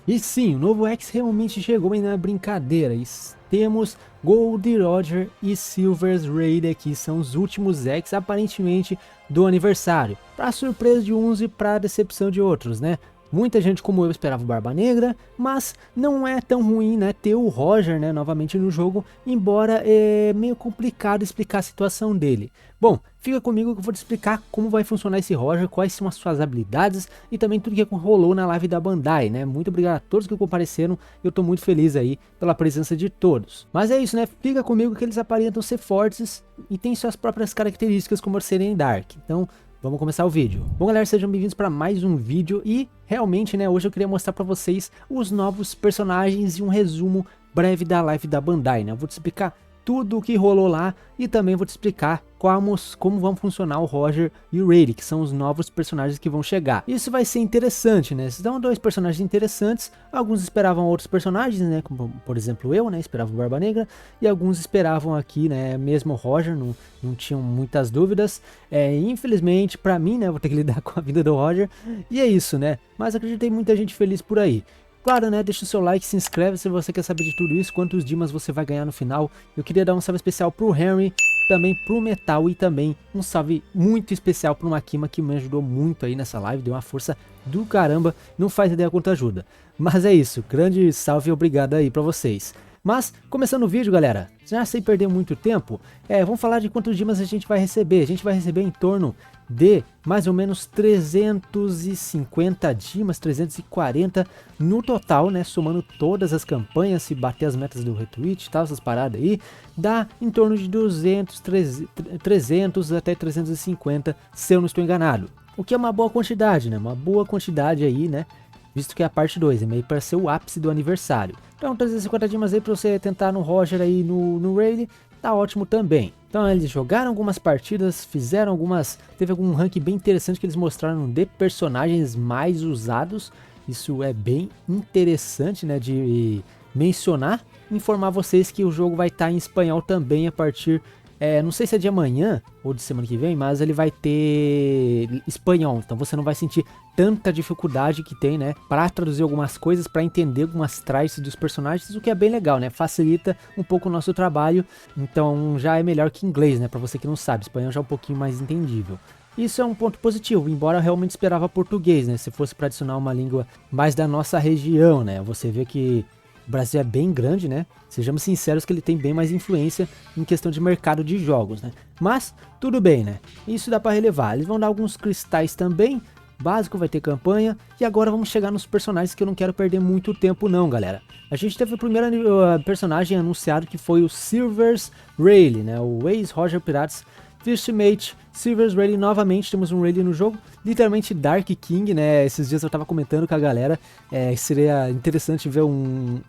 E sim, o novo X realmente chegou e não é brincadeira. Temos Gold Roger e Silver Raider aqui, são os últimos X aparentemente do aniversário. Para surpresa de uns e para decepção de outros, né? Muita gente como eu esperava o Barba Negra, mas não é tão ruim, né, ter o Roger, né, novamente no jogo, embora é meio complicado explicar a situação dele. Bom, fica comigo que eu vou te explicar como vai funcionar esse Roger, quais são as suas habilidades e também tudo que rolou na live da Bandai, né. Muito obrigado a todos que compareceram, eu tô muito feliz aí pela presença de todos. Mas é isso, né, fica comigo que eles aparentam ser fortes e têm suas próprias características como serem Dark, então vamos começar o vídeo. Bom galera, sejam bem-vindos para mais um vídeo e realmente, né, hoje eu queria mostrar para vocês os novos personagens e um resumo breve da live da Bandai, né. Eu vou te explicar tudo o que rolou lá e também vou te explicar como vão funcionar o Roger e o Rayleigh, que são os novos personagens que vão chegar. Isso vai ser interessante, né? São dois personagens interessantes, alguns esperavam outros personagens, né? Como, por exemplo, eu, né? Esperava o Barba Negra, e alguns esperavam aqui, né? Mesmo o Roger, não tinham muitas dúvidas. Infelizmente, pra mim, né? Vou ter que lidar com a vida do Roger, e é isso, né? Mas acredito que tem muita gente feliz por aí. Claro, né, deixa o seu like, se inscreve se você quer saber de tudo isso, quantos dimas você vai ganhar no final. Eu queria dar um salve especial pro Henry, também pro Metal e também um salve muito especial pro Makima, que me ajudou muito aí nessa live, deu uma força do caramba, não faz ideia quanto ajuda. Mas é isso, grande salve e obrigado aí pra vocês. Mas, começando o vídeo, galera, já sem perder muito tempo, vamos falar de quantos dimas a gente vai receber. A gente vai receber em torno de mais ou menos 350 dimas, 340 no total, né, somando todas as campanhas, se bater as metas do retweet e tal, essas paradas aí, dá em torno de 200, 300 até 350, se eu não estou enganado. O que é uma boa quantidade, né, uma boa quantidade aí, né, visto que é a parte 2, é meio para ser o ápice do aniversário. Então 350 dimas aí para você tentar no Roger aí no Rayleigh, tá ótimo também. Então eles jogaram algumas partidas, fizeram algumas, teve algum ranking bem interessante que eles mostraram de personagens mais usados. Isso é bem interessante, né, de mencionar. Informar vocês que o jogo vai estar em espanhol também a partir, não sei se é de amanhã ou de semana que vem, mas ele vai ter espanhol, então você não vai sentir tanta dificuldade que tem, né, para traduzir algumas coisas, para entender algumas traits dos personagens, o que é bem legal, né, facilita um pouco o nosso trabalho, então já é melhor que inglês, né, para você que não sabe, espanhol já é um pouquinho mais entendível. Isso é um ponto positivo, embora eu realmente esperava português, né, se fosse para adicionar uma língua mais da nossa região, né, você vê que o Brasil é bem grande, né? Sejamos sinceros que ele tem bem mais influência em questão de mercado de jogos, né? Mas, tudo bem, né? Isso dá para relevar. Eles vão dar alguns cristais também. Básico, vai ter campanha. E agora vamos chegar nos personagens que eu não quero perder muito tempo não, galera. A gente teve o primeiro personagem anunciado que foi o Silver Rayleigh, né? O ex-Roger Pirates Fishmate Silver Rayleigh. Novamente temos um Rayleigh no jogo, literalmente Dark King, né? Esses dias eu tava comentando com a galera, seria interessante ver um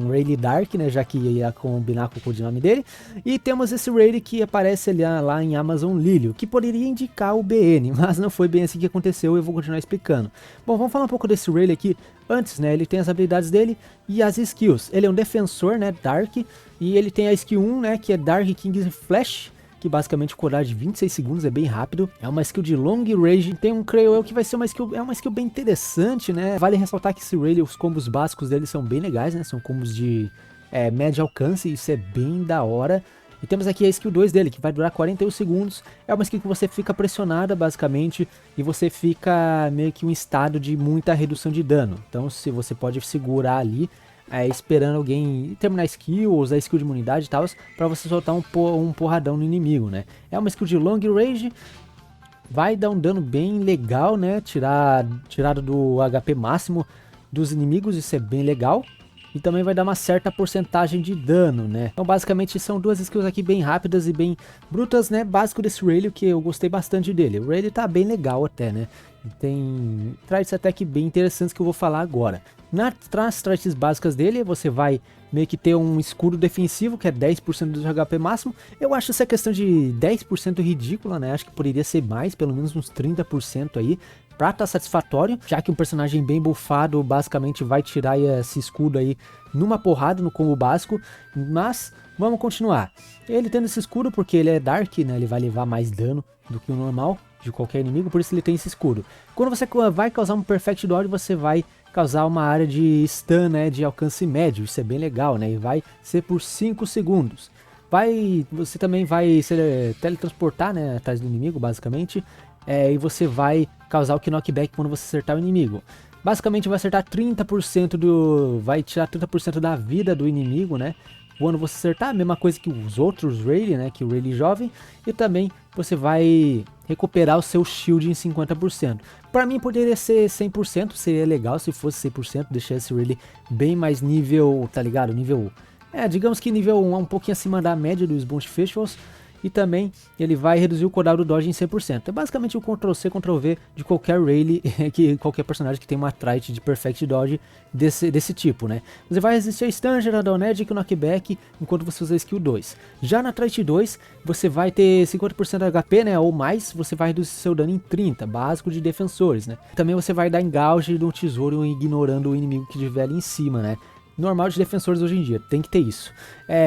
Rayleigh Dark, né? Já que ia combinar com o codinome dele. E temos esse Rayleigh que aparece ali, lá em Amazon Lily, que poderia indicar o BN, mas não foi bem assim que aconteceu e eu vou continuar explicando. Bom, vamos falar um pouco desse Rayleigh aqui. Antes, né? Ele tem as habilidades dele e as skills. Ele é um defensor, né? Dark, e ele tem a skill 1, né? Que é Dark King's Flash, que basicamente curar de 26 segundos, é bem rápido. É uma skill de long range, tem um creio eu que vai ser uma skill, bem interessante, né? Vale ressaltar que esse Rayleigh, os combos básicos dele são bem legais, né? São combos de médio alcance, isso é bem da hora. E temos aqui a skill 2 dele, que vai durar 41 segundos. É uma skill que você fica pressionada, basicamente, e você fica meio que em um estado de muita redução de dano. Então, se você pode segurar ali, esperando alguém terminar a skill, ou usar a skill de imunidade e tal, pra você soltar um porradão no inimigo, né? É uma skill de long range, vai dar um dano bem legal, né? Tirado do HP máximo dos inimigos, isso é bem legal. E também vai dar uma certa porcentagem de dano, né? Então basicamente são duas skills aqui bem rápidas e bem brutas, né? Básico desse Rayleigh, que eu gostei bastante dele. O Rayleigh tá bem legal até, né? Tem traits até que bem interessantes que eu vou falar agora. Nas traits básicas dele, você vai meio que ter um escudo defensivo, que é 10% do HP máximo. Eu acho essa questão de 10% ridícula, né? Acho que poderia ser mais, pelo menos uns 30% aí, pra estar satisfatório, já que um personagem bem buffado basicamente vai tirar esse escudo aí numa porrada no combo básico. Mas vamos continuar. Ele tendo esse escudo porque ele é Dark, né? Ele vai levar mais dano do que o normal de qualquer inimigo, por isso ele tem esse escudo. Quando você vai causar um Perfect Dodge, você vai causar uma área de stun, né, de alcance médio, isso é bem legal, né, e vai ser por 5 segundos. Você também vai se teletransportar, né, atrás do inimigo, basicamente, e você vai causar o knockback quando você acertar o inimigo. Basicamente vai acertar 30% vai tirar 30% da vida do inimigo, né, quando você acertar, a mesma coisa que os outros Rayleigh, né, que o Rayleigh jovem, e também você vai recuperar o seu shield em 50%. Para mim poderia ser 100%, seria legal se fosse 100%, deixar esse Rayleigh bem mais nível, tá ligado? Nível, digamos que nível 1, um pouquinho acima da média dos Bounty Festivals. E também ele vai reduzir o cooldown do dodge em 100%. É basicamente o Ctrl+C, Ctrl+V de qualquer Rayleigh, qualquer personagem que tem uma trait de Perfect Dodge desse tipo, né? Você vai resistir a Stun, Gerador Magic e Knockback enquanto você usa a skill 2. Já na trait 2, você vai ter 50% de HP, né, ou mais, você vai reduzir seu dano em 30%, básico de defensores, né? Também você vai dar engauge de um tesouro ignorando o inimigo que estiver ali em cima, né? Normal de defensores hoje em dia, tem que ter isso.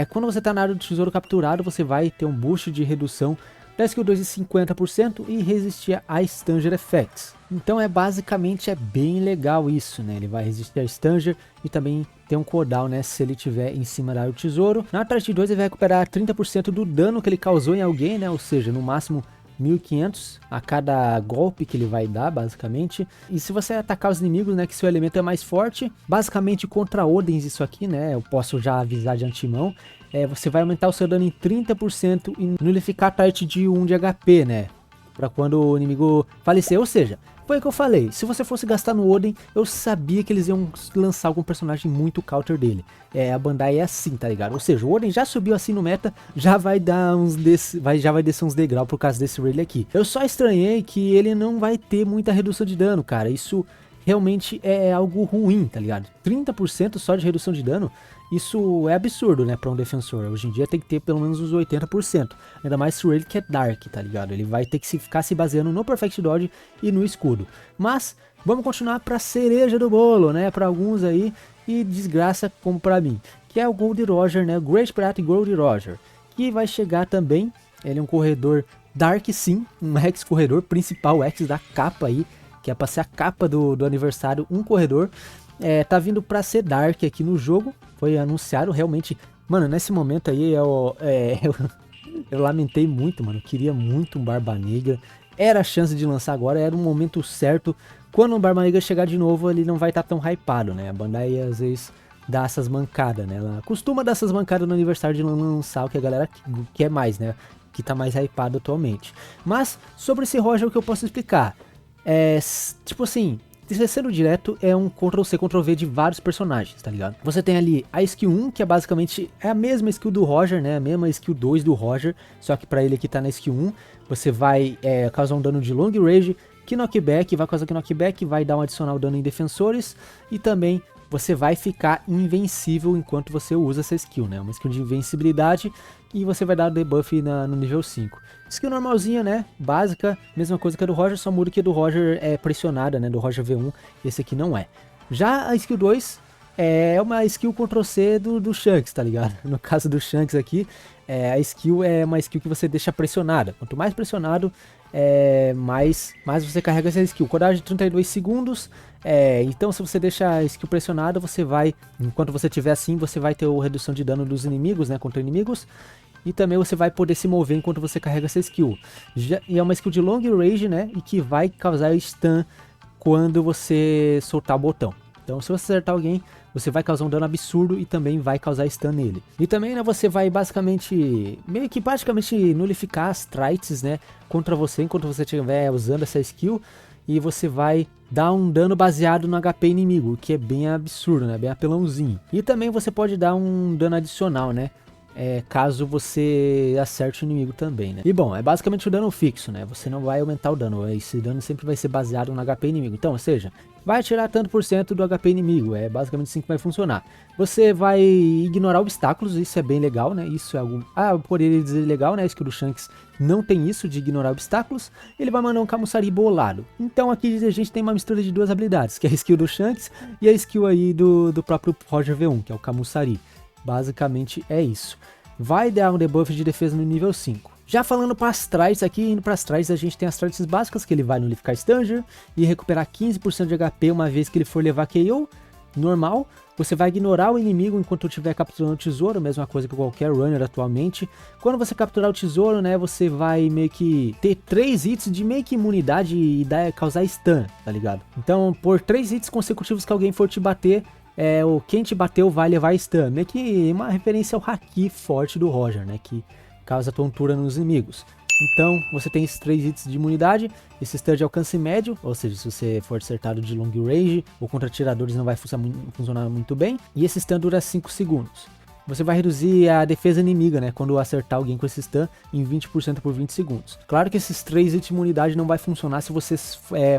Quando você está na área do tesouro capturado, você vai ter um boost de redução da skill 2 de 50% e resistir a Stanger Effects. Então basicamente é bem legal isso, né? Ele vai resistir a Stanger e também tem um cooldown, né, se ele estiver em cima da área do tesouro. Na trait 2 ele vai recuperar 30% do dano que ele causou em alguém, né? Ou seja, no máximo 1500 a cada golpe que ele vai dar, basicamente. E se você atacar os inimigos, né, que seu elemento é mais forte, basicamente contra Odins isso aqui, né, eu posso já avisar de antemão, você vai aumentar o seu dano em 30% e nulificar a trait de 1 de HP, né, pra quando o inimigo falecer. Ou seja, foi o que eu falei, se você fosse gastar no Odin, eu sabia que eles iam lançar algum personagem muito counter dele. A Bandai é assim, tá ligado? Ou seja, o Odin já subiu assim no meta, já vai dar já vai descer uns degraus por causa desse Rayleigh aqui. Eu só estranhei que ele não vai ter muita redução de dano, cara. Isso realmente é algo ruim, tá ligado? 30% só de redução de dano, isso é absurdo, né, pra um defensor. Hoje em dia tem que ter pelo menos uns 80%. Ainda mais se o Rayleigh que é Dark, tá ligado? Ele vai ter que ficar se baseando no Perfect Dodge e no escudo. Mas vamos continuar pra cereja do bolo, né, pra alguns aí, e desgraça como pra mim, que é o Gold Roger, né, Great Pirate Gold Roger, que vai chegar também. Ele é um corredor Dark, sim, um X corredor principal, X da capa aí, que é pra ser a capa do aniversário, um corredor. Tá vindo pra ser Dark aqui no jogo, foi anunciado realmente. Mano, nesse momento aí eu lamentei muito, mano, queria muito um Barba Negra. Era a chance de lançar agora, era o momento certo. Quando o Barba Negra chegar de novo, ele não vai estar tão hypado, né? A Bandai às vezes dá essas mancadas, né? Ela costuma dar essas mancadas no aniversário de lançar o que a galera quer mais, né? Que tá mais hypado atualmente. Mas sobre esse Roger, o que eu posso explicar? Tipo assim, sendo direto, é um Ctrl+C, Ctrl+V de vários personagens, tá ligado? Você tem ali a skill 1, que é basicamente a mesma skill do Roger, né? A mesma skill 2 do Roger, só que pra ele aqui tá na skill 1. Você vai causar um dano de long range, knockback, vai causar knockback, vai dar um adicional dano em defensores, e também você vai ficar invencível enquanto você usa essa skill, né? Uma skill de invencibilidade, e você vai dar debuff no nível 5. Skill normalzinha, né? Básica, mesma coisa que a do Roger, só muda que a do Roger é pressionada, né? Do Roger V1, esse aqui não é. Já a skill 2 é uma skill Ctrl+C do Shanks, tá ligado? No caso do Shanks aqui, a skill é uma skill que você deixa pressionada. Quanto mais pressionado, mais você carrega essa skill. Cooldown de 32 segundos. Então se você deixa a skill pressionada, você vai, enquanto você estiver assim, você vai ter a redução de dano dos inimigos, né, contra inimigos. E também você vai poder se mover enquanto você carrega essa skill. E é uma skill de long range, né, e que vai causar stun quando você soltar o botão. Então se você acertar alguém, você vai causar um dano absurdo e também vai causar stun nele. E também, né, você vai basicamente, meio que praticamente nulificar as traits, né, contra você enquanto você estiver usando essa skill. E você vai dar um dano baseado no HP inimigo, o que é bem absurdo, né, bem apelãozinho. E também você pode dar um dano adicional, né, caso você acerte o inimigo também, né. E bom, é basicamente o dano fixo, né, você não vai aumentar o dano, esse dano sempre vai ser baseado no HP inimigo. Então, ou seja, vai tirar tanto por cento do HP inimigo, é basicamente assim que vai funcionar. Você vai ignorar obstáculos, isso é bem legal, né, isso é algo, eu poderia dizer legal, né, a skill do Shanks não tem isso de ignorar obstáculos. Ele vai mandar um Camussari bolado. Então aqui a gente tem uma mistura de duas habilidades, que é a skill do Shanks e a skill aí do próprio Roger V1, que é o Camussari. Basicamente é isso. Vai dar um debuff de defesa no nível 5. Já falando para as traits aqui, indo para as traits, a gente tem as traits básicas, que ele vai nulificar Stanger e recuperar 15% de HP uma vez que ele for levar KO, normal. Você vai ignorar o inimigo enquanto estiver capturando o tesouro, mesma coisa que qualquer runner atualmente. Quando você capturar o tesouro, né, você vai meio que ter 3 hits de meio que imunidade e causar stun, tá ligado? Então, por 3 hits consecutivos que alguém for te bater, quem te bateu vai levar stun. Meio que uma referência ao haki forte do Roger, né, que causa tontura nos inimigos. Então, você tem esses 3 hits de imunidade, esse stun de alcance médio, ou seja, se você for acertado de long range ou contra atiradores não vai funcionar muito bem, e esse stun dura 5 segundos. Você vai reduzir a defesa inimiga, né, quando acertar alguém com esse stun em 20% por 20 segundos. Claro que esses 3 hits de imunidade não vai funcionar se você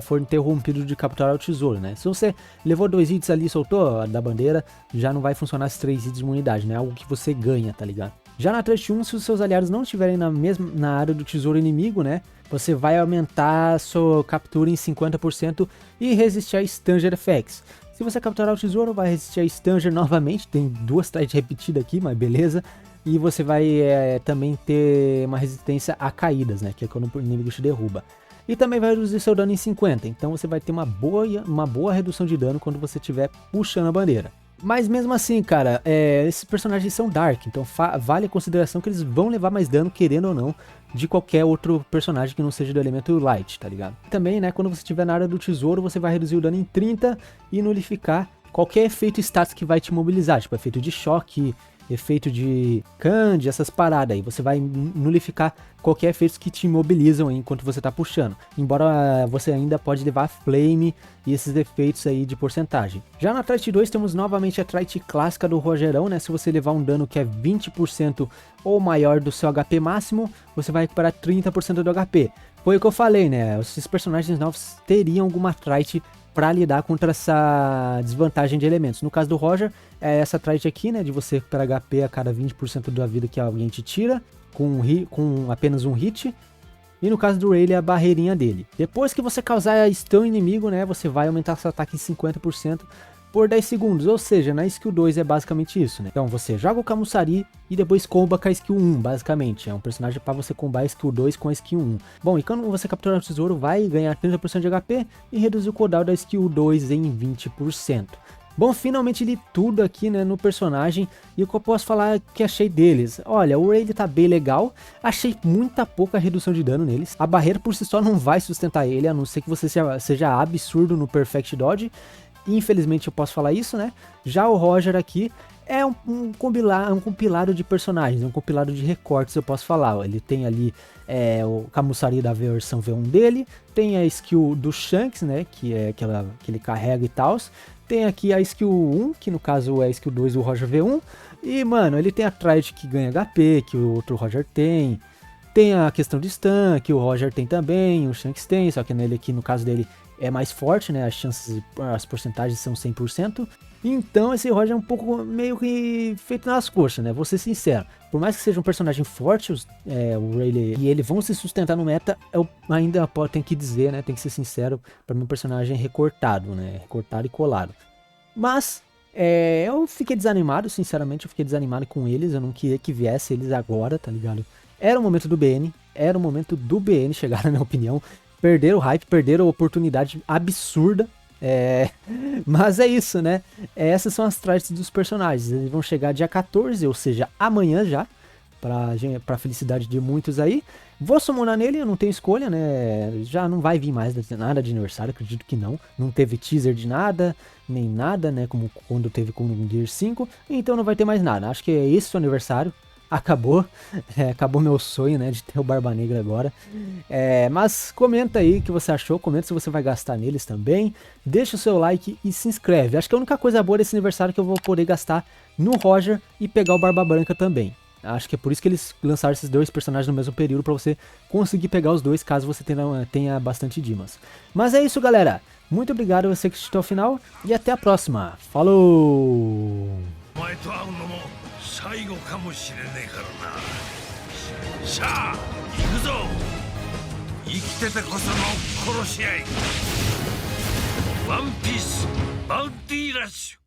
for interrompido de capturar o tesouro, né. Se você levou 2 hits ali e soltou da bandeira, já não vai funcionar esses 3 hits de imunidade, né, algo que você ganha, tá ligado? Já na Trait 1, se os seus aliados não estiverem na área do tesouro inimigo, né, você vai aumentar a sua captura em 50% e resistir a Stanger Effects. Se você capturar o tesouro, vai resistir a Stanger novamente, tem 2 traits repetidas aqui, mas beleza. E você vai também ter uma resistência a caídas, né, que é quando o inimigo te derruba. E também vai reduzir seu dano em 50%, então você vai ter uma boa redução de dano quando você estiver puxando a bandeira. Mas mesmo assim, cara, esses personagens são Dark, então vale a consideração que eles vão levar mais dano, querendo ou não, de qualquer outro personagem que não seja do elemento Light, tá ligado? Também, né, quando você estiver na área do tesouro, você vai reduzir o dano em 30% e nulificar qualquer efeito status que vai te mobilizar, tipo efeito de choque, efeito de Candy, essas paradas aí. Você vai nulificar qualquer efeito que te imobilizam aí enquanto você tá puxando. Embora você ainda pode levar Flame e esses efeitos aí de porcentagem. Já na Trait 2 temos novamente a Trait clássica do Rogerão, né? Se você levar um dano que é 20% ou maior do seu HP máximo, você vai recuperar 30% do HP. Foi o que eu falei, né? Esses personagens novos teriam alguma Trait para lidar contra essa desvantagem de elementos. No caso do Roger, é essa trait aqui, né, de você recuperar HP a cada 20% da vida que alguém te tira, com apenas um hit. E no caso do Rayleigh, a barreirinha dele. Depois que você causar stun inimigo, né, você vai aumentar seu ataque em 50% por 10 segundos, ou seja, na skill 2 é basicamente isso, né? Então você joga o Camussari e depois comba com a skill 1, basicamente. É um personagem para você combar a skill 2 com a skill 1. Bom, e quando você capturar o tesouro, vai ganhar 30% de HP e reduzir o cooldown da skill 2 em 20%. Bom, finalmente li tudo aqui, né, no personagem, e o que eu posso falar que achei deles? Olha, o Rayleigh tá bem legal, achei muita pouca redução de dano neles, a barreira por si só não vai sustentar ele, a não ser que você seja absurdo no Perfect Dodge, infelizmente eu posso falar isso, né? Já o Roger aqui é um compilado de personagens, um compilado de recortes, eu posso falar. Ele tem ali o Camussari da versão V1 dele, tem a skill do Shanks, né? Que é aquela que ele carrega e tal. Tem aqui a skill 1, que no caso é a skill 2 do Roger V1. E, mano, ele tem a Trait que ganha HP, que o outro Roger tem. Tem a questão de stun, que o Roger tem também, o Shanks tem, só que nele aqui, no caso dele, é mais forte, né? As porcentagens são 100%. Então esse Roger é um pouco meio que feito nas coxas, né? Vou ser sincero. Por mais que seja um personagem forte, o Rayleigh e ele vão se sustentar no meta, eu ainda tenho que dizer, né? Tem que ser sincero, para mim um personagem recortado, né? Recortado e colado. Mas eu fiquei desanimado, sinceramente, eu fiquei desanimado com eles. Eu não queria que viesse eles agora, tá ligado? Era o momento do BN, chegar na minha opinião. Perderam o hype, perderam a oportunidade absurda. Mas é isso, né? Essas são as traits dos personagens. Eles vão chegar dia 14, ou seja, amanhã já. Pra felicidade de muitos aí. Vou summonar nele, eu não tenho escolha, né? Já não vai vir mais nada de aniversário, acredito que não. Não teve teaser de nada, nem nada, né? Como quando teve com o Gear 5. Então não vai ter mais nada. Acho que é esse o aniversário. Acabou, acabou meu sonho, né, de ter o Barba Negra agora. Mas comenta aí o que você achou, comenta se você vai gastar neles também. Deixa o seu like e se inscreve. Acho que a única coisa boa desse aniversário é que eu vou poder gastar no Roger e pegar o Barba Branca também. Acho que é por isso que eles lançaram esses dois personagens no mesmo período, pra você conseguir pegar os dois caso você tenha bastante Dimas. Mas é isso, galera. Muito obrigado a você que assistiu ao final e até a próxima. Falou! 最後かもしれねえからな。さあ行くぞ。生きててこその殺し合い。ワンピースバウンティーラッシュ。